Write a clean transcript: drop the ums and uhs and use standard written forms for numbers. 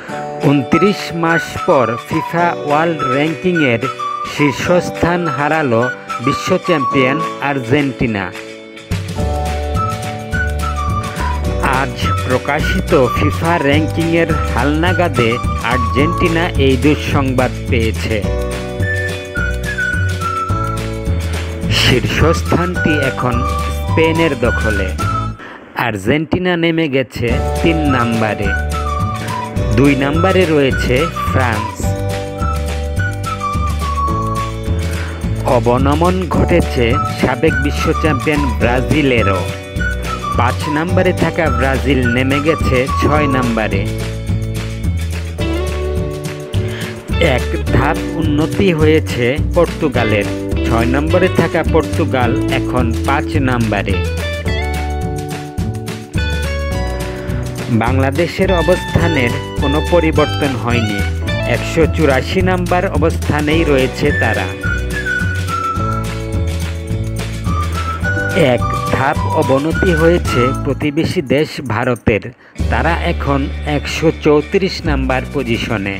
29 মাস পর FIFA world র্যাঙ্কিংয়ের শীর্ষস্থান হারালো বিশ্ব চ্যাম্পিয়ন আর্জেন্টিনা। আজ প্রকাশিত ফিফা র্যাঙ্কিংয়ের হালনাগাদে আর্জেন্টিনা এই দুঃসংবাদ পেয়েছে। শীর্ষস্থানটি এখন স্পেনের দখলে। আর্জেন্টিনা নেমে গেছে 3 নম্বরে। 2 নম্বরে রয়েছে ফ্রান্স। অবনমন ঘটেছে সাবেক বিশ্ব চ্যাম্পিয়ন ব্রাজিলেরও। 5 নম্বরে থাকা ব্রাজিল নেমে গেছে 6 নম্বরে। এক ধাপ উন্নতি হয়েছে পর্তুগালের। 6 নম্বরে থাকা পর্তুগাল এখন 5 নম্বরে। বাংলাদেশের অবস্থানের কোনো পরিবর্তন হয়নি। 184 নম্বর অবস্থানেই রয়েছে তারা। এক ধাপ অবনতি হয়েছে প্রতিবেশী দেশ ভারতের। তারা এখন 134 নম্বর পজিশনে।